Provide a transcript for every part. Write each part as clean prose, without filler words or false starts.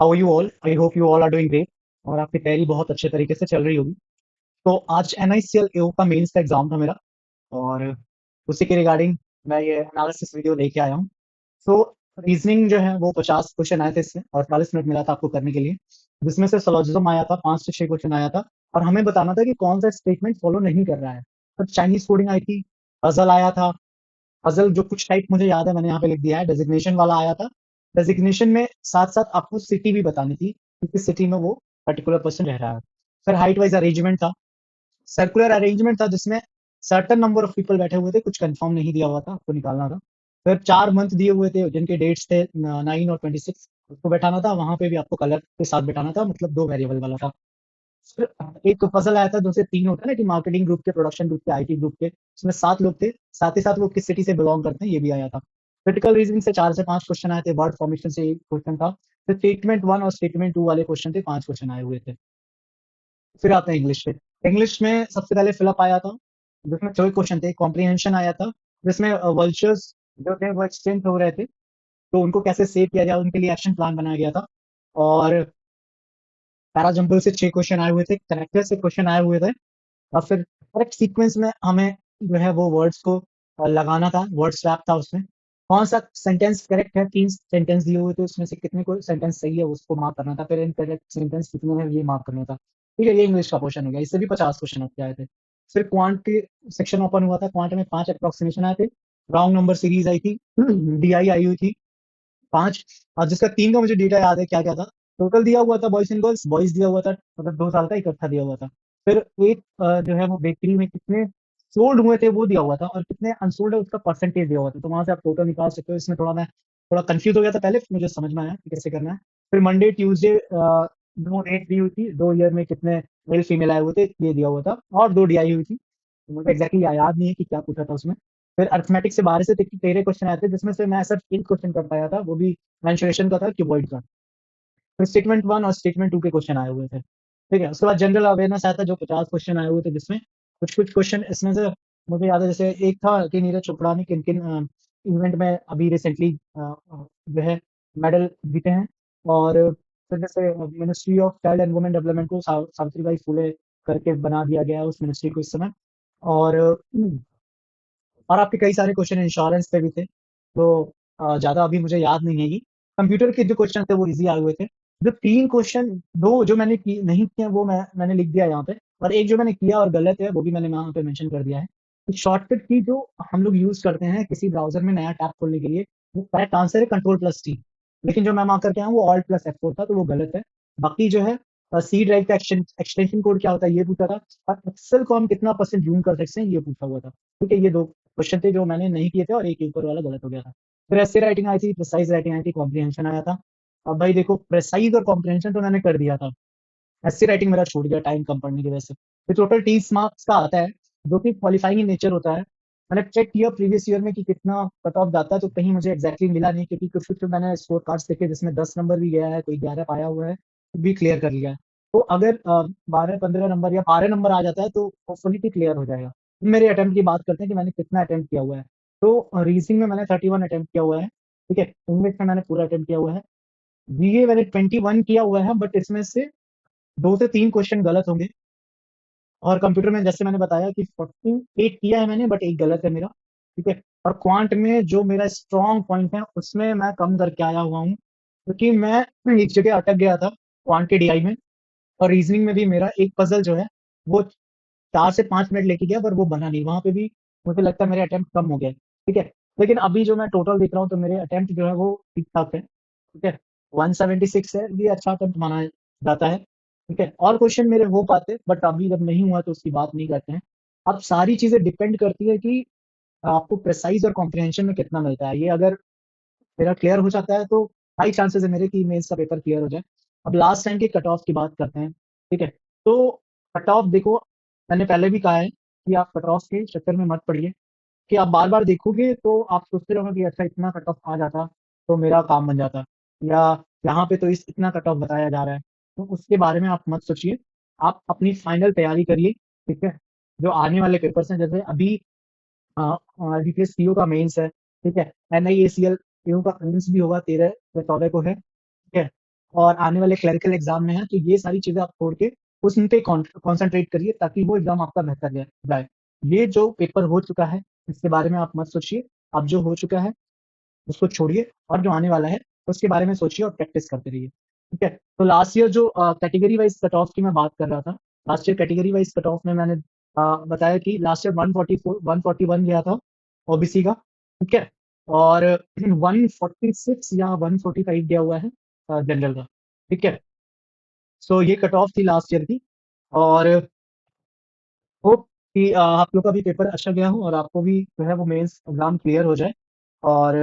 How you all? I hope you all are doing great और आपकी तैयारी बहुत अच्छे तरीके से चल रही होगी। तो आज NICL एओ का मेंस का एग्जाम था मेरा और उसी के रिगार्डिंग मैं ये एनालिसिस वीडियो लेके आया हूँ। तो रीजनिंग जो है वो 50 क्वेश्चन आए थे, इसमें 48 मिनट मिला था आपको करने के लिए, जिसमें से सॉलोजिज्म आया था, 5 से 6 क्वेश्चन आया था और हमें बताना था कि कौन सा स्टेटमेंट फॉलो नहीं कर रहा है। तो चाइनीज कोडिंग आई थी, पजल आया था। पजल जो कुछ टाइप मुझे याद है मैंने यहाँ पे लिख दिया है, डेजिग्नेशन वाला आया था। डेजिग्नेशन में साथ साथ आपको सिटी भी बतानी थी कि किस सिटी में वो पर्टिकुलर पर्सन रह रहा है। फिर हाइट वाइज अरेंजमेंट था, सर्कुलर अरेंजमेंट था जिसमें सर्टन नंबर ऑफ पीपल बैठे हुए थे, कुछ कंफर्म नहीं दिया हुआ था, आपको निकालना था। फिर 4 मंथ दिए हुए थे जिनके डेट्स थे 9 और 26, उसको बैठाना था, वहां पे भी आपको कलर के साथ बैठाना था, मतलब 2 वेरिएबल वाला था। फिर एक पजल आया था, 2 से 3 होता है ना कि मार्केटिंग ग्रुप के, प्रोडक्शन ग्रुप के, IT ग्रुप के, उसमें 7 लोग थे। साथ ही साथ वो किस सिटी से बिलोंग करते हैं ये भी आया था। क्रिटिकल रीजनिंग से 4 से 5 क्वेश्चन आए थे, वर्ड फॉर्मेशन से एक क्वेश्चन था। फिर स्टेटमेंट 1 और स्टेटमेंट 2 वाले क्वेश्चन थे, 5 क्वेश्चन आए हुए थे। फिर आते हैं इंग्लिश पे। इंग्लिश में सबसे पहले फिलअप आया था, जिसमें 24 क्वेश्चन थे। कॉम्प्रिहेंशन आया था, जिसमें वर्चर्स जो थे वो एक्सचेंज हो रहे थे, तो उनको कैसे सेव किया जाए उनके लिए एक्शन प्लान बनाया गया था। और पैराजंबल से 6 क्वेश्चन आए हुए थे, करेक्टर से क्वेश्चन आए हुए थे। और फिर करेक्ट सीक्वेंस में हमें जो है वो वर्ड्स को लगाना था, वर्ड स्वैप था उसमें। कौन सा सेंटेंस करेक्ट है, 3 सेंटेंस दिए हुए थे, उसमें से कितने को सेंटेंस सही है उसको मार्क करना था। फिर इनकरेक्ट सेंटेंस कितने हैं ये मार्क करना था। ठीक है, ये इंग्लिश का पोर्शन हो गया, इससे भी 50 क्वेश्चन आपके आए थे। फिर क्वांट के सेक्शन ओपन हुआ था, क्वांट में 5 अप्रोक्सीमेशन आए थे। रॉन्ग नंबर सीरीज आई थी, DI आई हुई थी 5। और जिसका 3 का मुझे डेटा याद है क्या क्या था। टोटल दिया हुआ था बॉयज एंड गर्ल्स, बॉयज दिया हुआ था, मतलब 2 साल का इकट्ठा दिया हुआ था। फिर एक जो है वो बेकरी में कितने सोल्ड हुए थे वो दिया हुआ था, और कितने अनसोल्ड है उसका परसेंटेज दिया हुआ था। तो वहां से आप टोटल निकाल सकते हो। इसमें थोड़ा कंफ्यूज हो गया था पहले, फिर मुझे समझ में आया कि कैसे करना है। फिर मंडे ट्यूसडे 2 डेट दी हुई थी, 2 ईयर में कितने मेल फीमेल आए हुए थे ये दिया हुआ था, और 2 DI हुई थी। तो मुझे एग्जैक्टली याद नहीं है कि क्या पूछा था उसमें। फिर अर्थमेटिक से 12 से 13 क्वेश्चन आए थे, जिसमें से मैं सिर्फ 1 क्वेश्चन कर पाया था, वो भी मेंसुरेशन का था, क्यूबॉइड का। फिर स्टेटमेंट 1 और स्टेटमेंट 2 के क्वेश्चन आए हुए थे। ठीक है, उसके बाद जनरल अवेयरनेस आया था जो 50 क्वेश्चन आए हुए थे, जिसमें कुछ कुछ क्वेश्चन इसमें से मुझे याद है। जैसे एक था कि नीरज चोपड़ा ने किन किन इवेंट में अभी रिसेंटली जो है मेडल जीते हैं। और फिर जैसे ministry of child and women development को सावित्रीबाई फुले करके बना दिया गया है उस मिनिस्ट्री को इस समय। और और आपके कई सारे क्वेश्चन इंश्योरेंस पे भी थे, तो ज्यादा अभी मुझे याद नहीं है। कंप्यूटर के जो क्वेश्चन थे वो इजी आए हुए थे। जो 3 क्वेश्चन, दो जो नहीं किए वो मैंने लिख दिया यहाँ पे, और एक जो मैंने किया और गलत है वो भी मैंने यहाँ पे मेंशन कर दिया है। शॉर्टकट की जो हम लोग यूज करते हैं किसी ब्राउजर में नया टैब खोलने के लिए, वो करेक्ट आंसर है Ctrl+T। लेकिन जो मैं मार्क करके आया हूँ वो Alt+F4 था, तो वो गलत है। बाकी जो है सी ड्राइव का एक्सटेंशन कोड क्या होता है ये पूछा था, और एक्सेल को हम कितना परसेंट जूम कर सकते हैं ये पूछा हुआ था। ठीक है, ये 2 क्वेश्चन थे जो मैंने नहीं किए थे, और एक ऊपर वाला गलत हो गया था। फिर ऐसे राइटिंग आई थी, प्रिसाइज राइटिंग आई थी, कॉम्प्रिहेंशन आया था। अब भाई देखो, प्रिसाइज और कॉम्प्रिहेंशन तो मैंने कर दिया था, ऐसे राइटिंग मेरा छूट गया टाइम कम पड़ने की वजह से। फिर टोटल 30 मार्क्स का आता है, जो कि क्वालिफाइंग इन नेचर होता है। मैंने चेक किया प्रीवियस ईयर में कि कितना कट ऑफ जाता है, तो कहीं मुझे एग्जैक्टली मिला नहीं, क्योंकि कुछ कुछ मैंने स्कोर कार्ड्स देखे जिसमें 10 नंबर भी गया है, कोई 11 पाया हुआ है, तो भी क्लियर कर लिया है। तो अगर 12 15 नंबर या 12 नंबर आ जाता है तो होपफुली क्लियर हो जाएगा। मेरे अटेम्प्ट की बात करते हैं कि मैंने कितना अटेम्प्ट किया हुआ है। तो रीजनिंग में मैंने 31 अटेम्प्ट किया हुआ है। ठीक है, इंग्लिश में मैंने पूरा अटेम्प्ट किया हुआ है। BA मैंने 21 किया हुआ है, बट इसमें से 2 से 3 क्वेश्चन गलत होंगे। और कंप्यूटर में जैसे मैंने बताया कि 48 किया है मैंने, बट एक गलत है मेरा। ठीक है, और क्वांट में जो मेरा स्ट्रॉन्ग पॉइंट है उसमें मैं कम करके आया हुआ हूँ, क्योंकि मैं एक जगह अटक गया था क्वांट के DI में। और रीजनिंग में भी मेरा एक पजल जो है वो 4 से 5 मिनट लेके गया, पर वो बना नहीं, वहां पे भी मुझे लगता है मेरे अटेम्प्ट कम हो गए। ठीक है, लेकिन अभी जो मैं टोटल देख रहा हूँ तो मेरे अटेम्प्ट जो है वो ठीक ठाक है। ठीक है, 176 है, ये अच्छा अटेम्प्ट माना जाता है। ठीक है, और क्वेश्चन मेरे हो पाते, बट अभी जब नहीं हुआ तो उसकी बात नहीं करते हैं। अब सारी चीजें डिपेंड करती है कि आपको प्रेसाइज और कॉम्प्रिहेंशन में कितना मिलता है। ये अगर मेरा क्लियर हो जाता है तो हाई चांसेस है मेरे कि मेंस का पेपर क्लियर हो जाए। अब लास्ट टाइम के कट ऑफ की बात करते हैं। ठीक है, तो कट ऑफ देखो, मैंने पहले भी कहा है कि आप कट ऑफ के चक्कर में मत पड़िए, कि आप बार बार देखोगे तो आप सोचते रहोगे कि अच्छा इतना कट ऑफ आ जाता तो मेरा काम बन जाता, या यहाँ पे तो इस इतना कट ऑफ बताया जा रहा है। तो उसके बारे में आप मत सोचिए, आप अपनी फाइनल तैयारी करिए। ठीक है, जो आने वाले पेपर्स हैं, जैसे अभी जीपीएस सीओ का मेंस है। ठीक है, NIACL एओ का मेंस भी होगा, 13 या 14 को है। ठीक है, और आने वाले क्लरिकल एग्जाम में है, तो ये सारी चीजें आप छोड़ के उस पे कॉन्सेंट्रेट करिए ताकि वो एग्जाम आपका बेहतर जाए। ये जो पेपर हो चुका है इसके बारे में आप मत सोचिए। अब जो हो चुका है उसको छोड़िए और जो आने वाला है उसके बारे में सोचिए और प्रैक्टिस करते रहिए। ठीक है, तो लास्ट ईयर जो कैटेगरी वाइज कट ऑफ की मैं बात कर रहा था, last year category wise cut off में मैंने बताया कि लास्ट ईयर 144 141 गया था ओबीसी का। ठीक है, और 146 या 145 गया हुआ है जनरल का। ठीक है, सो ये कट ऑफ थी लास्ट ईयर की। और होप कि आप लोग का भी पेपर अच्छा गया हो और आपको भी जो है वो मेंस एग्जाम क्लियर हो जाए। और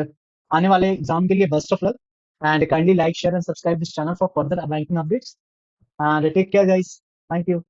आने वाले एग्जाम के लिए best of luck and kindly like share and subscribe this channel for further banking updates and take care guys. Thank you.